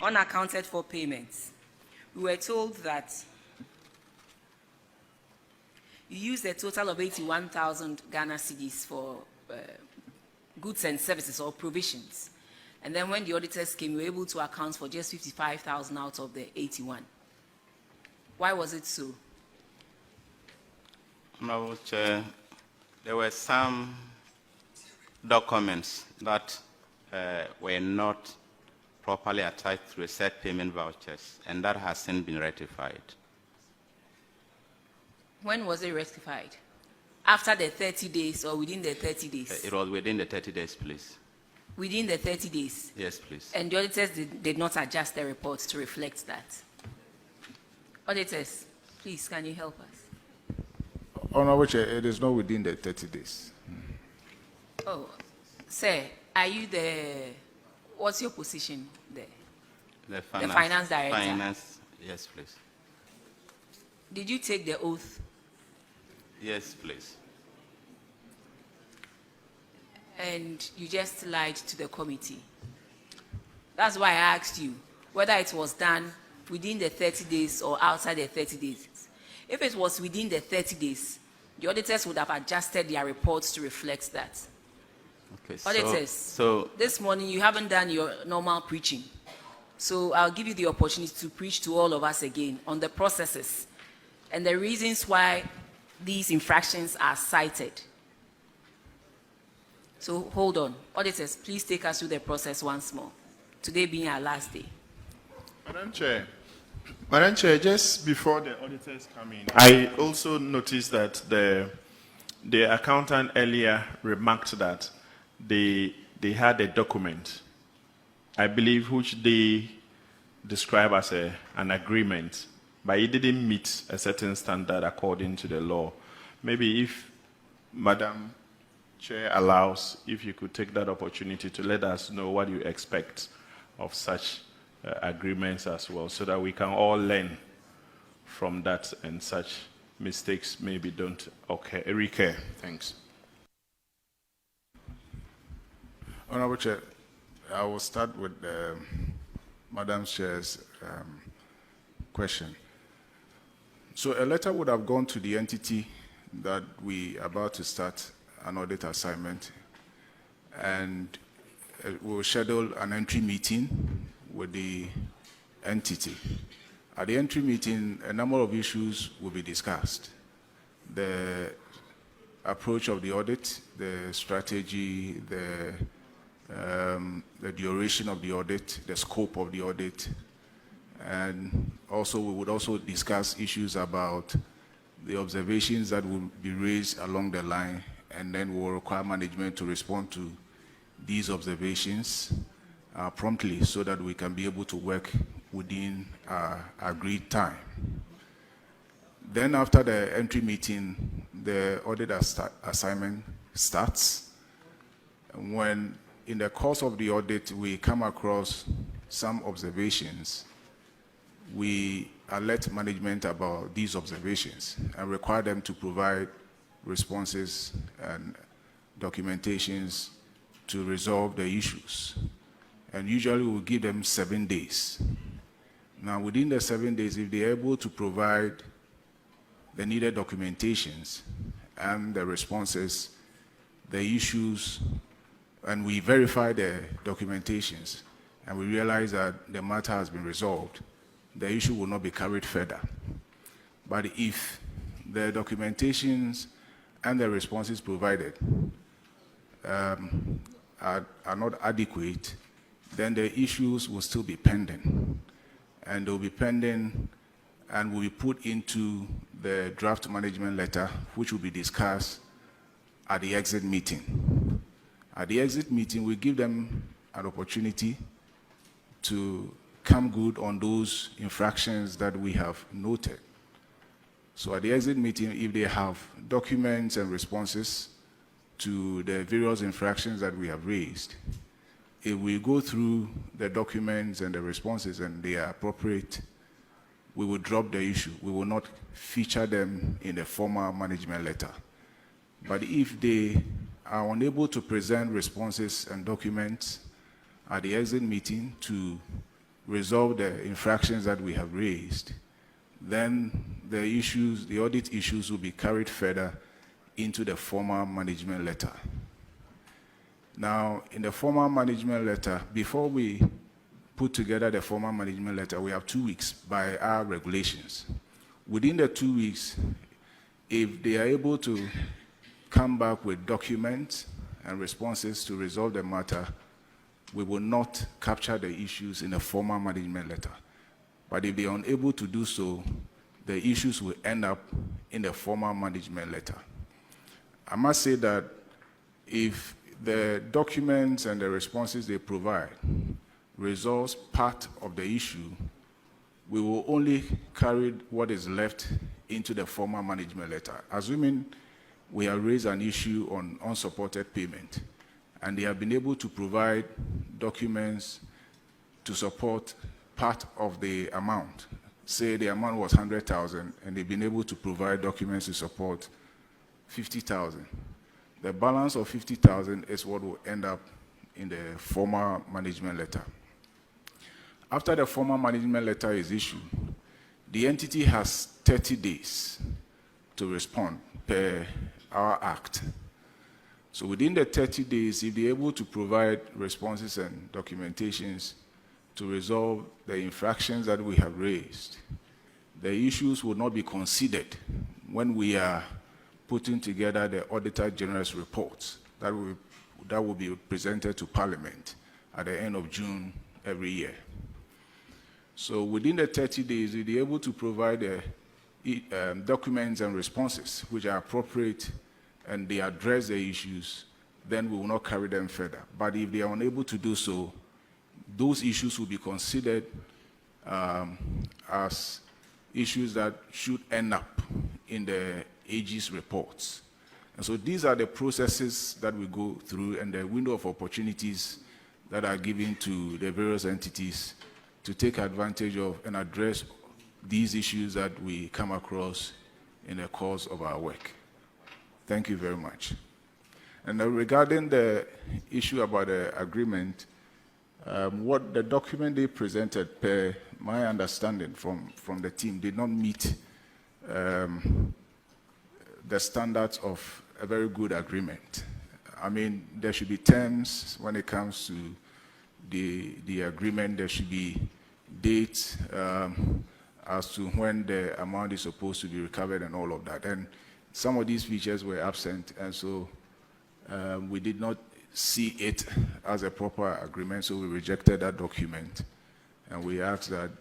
unaccounted for payments. We were told that you used a total of 81,000 Ghana cedis for goods and services or provisions. And then when the auditors came, you were able to account for just 55,000 out of the 81. Why was it so? Honorable Chair, there were some documents that were not properly attached to reset payment vouchers, and that hasn't been rectified. When was it rectified? After the 30 days or within the 30 days? It was within the 30 days, please. Within the 30 days? Yes, please. And the auditors did not adjust the reports to reflect that. Auditors, please, can you help us? Honorable Chair, it is not within the 30 days. Oh, sir, are you what's your position there? The finance director. Finance, yes, please. Did you take the oath? Yes, please. And you just lied to the committee. That's why I asked you whether it was done within the 30 days or outside the 30 days. If it was within the 30 days, the auditors would have adjusted their reports to reflect that. Okay, Auditors, so this morning you haven't done your normal preaching. So I'll give you the opportunity to preach to all of us again on the processes and the reasons why these infractions are cited. So hold on. Auditors, please take us through the process once more. Today being our last day. Madam Chair, just before the auditors come in, I also noticed that the accountant earlier remarked that they had a document, I believe, which they describe as an agreement, but it didn't meet a certain standard according to the law. Maybe if Madam Chair allows, if you could take that opportunity to let us know what you expect of such agreements as well, so that we can all learn from that and such mistakes maybe don't recur. Thanks. Honorable Chair, I will start with Madam Chair's question. So a letter would have gone to the entity that we are about to start an audit assignment, and we'll schedule an entry meeting with the entity. At the entry meeting, a number of issues will be discussed. The approach of the audit, the strategy, the duration of the audit, the scope of the audit, and also we would also discuss issues about the observations that will be raised along the line, and then we will require management to respond to these observations promptly so that we can be able to work within agreed time. Then after the entry meeting, the audit assignment starts. When in the course of the audit we come across some observations, we alert management about these observations and require them to provide responses and documentations to resolve the issues. And usually we'll give them 7 days. Now within the 7 days, if they're able to provide the needed documentations and the responses, the issues, and we verify the documentations, and we realize that the matter has been resolved, the issue will not be carried further. But if the documentations and the responses provided are not adequate, then the issues will still be pending. And they'll be pending and will be put into the draft management letter, which will be discussed at the exit meeting. At the exit meeting, we give them an opportunity to come good on those infractions that we have noted. So at the exit meeting, if they have documents and responses to the various infractions that we have raised, if we go through the documents and the responses and they are appropriate, we will drop the issue. We will not feature them in the formal management letter. But if they are unable to present responses and documents at the exit meeting to resolve the infractions that we have raised, then the audit issues will be carried further into the formal management letter. Now, in the formal management letter, before we put together the formal management letter, we have 2 weeks by our regulations. Within the 2 weeks, if they are able to come back with documents and responses to resolve the matter, we will not capture the issues in a formal management letter. But if they are unable to do so, the issues will end up in the formal management letter. I must say that if the documents and the responses they provide resolves part of the issue, we will only carry what is left into the formal management letter. Assuming we have raised an issue on unsupported payment, and they have been able to provide documents to support part of the amount. Say the amount was 100,000, and they've been able to provide documents to support 50,000. The balance of 50,000 is what will end up in the formal management letter. After the formal management letter is issued, the entity has 30 days to respond per our act. So within the 30 days, if they're able to provide responses and documentations to resolve the infractions that we have raised, the issues will not be considered when we are putting together the Auditor General's reports that will be presented to Parliament at the end of June every year. So within the 30 days, if they're able to provide documents and responses which are appropriate and they address the issues, then we will not carry them further. But if they are unable to do so, those issues will be considered as issues that should end up in the AG's reports. And so these are the processes that we go through and the window of opportunities that are given to the various entities to take advantage of and address these issues that we come across in the course of our work. Thank you very much. And regarding the issue about the agreement, what the document they presented, per my understanding from the team, did not meet the standards of a very good agreement. I mean, there should be terms when it comes to the agreement. There should be dates as to when the amount is supposed to be recovered and all of that. And some of these features were absent, and so we did not see it as a proper agreement, so we rejected that document, and we asked that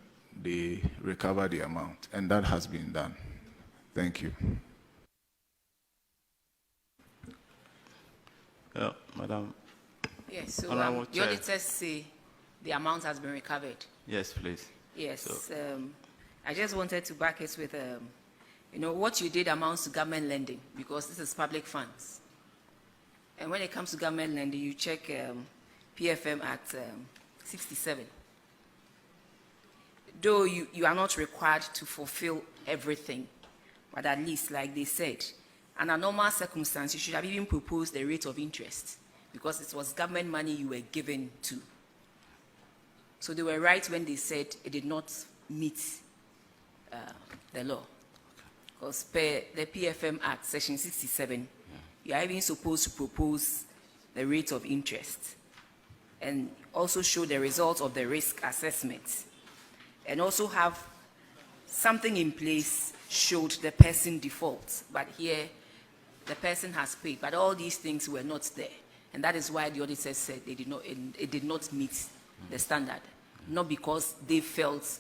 they recover the amount, and that has been done. Thank you. Madam. Yes, so Honorable the Chair. auditors say the amount has been recovered. Yes, please. Yes, So- I just wanted to back it with, what you did amounts to government lending because this is public funds. And when it comes to government lending, you check PFM Act 67. Though you are not required to fulfill everything, but at least, like they said, under normal circumstances, you should have even proposed the rate of interest because it was government money you were given to. So they were right when they said it did not meet the law. Because per the PFM Act, Section 67, you are even supposed to propose the rate of interest and also show the results of the risk assessment and also have something in place showed the person defaults. But here, the person has paid, but all these things were not there. And that is why the auditors said it did not meet the standard. Not because they felt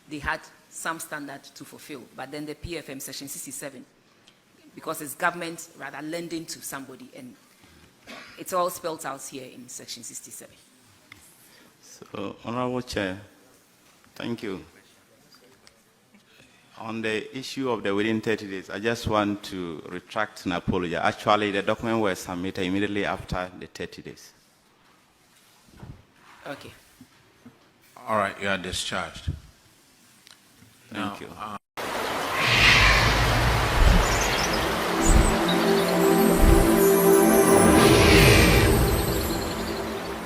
they had some standard to fulfill, but then the PFM Section 67, because it's government rather lending to somebody, and it's all spelled out here in Section 67. So, Honorable Chair, thank you. On the issue of the within 30 days, I just want to retract an apology. Actually, the document was submitted immediately after the 30 days. Okay. All right, you are discharged. Thank you.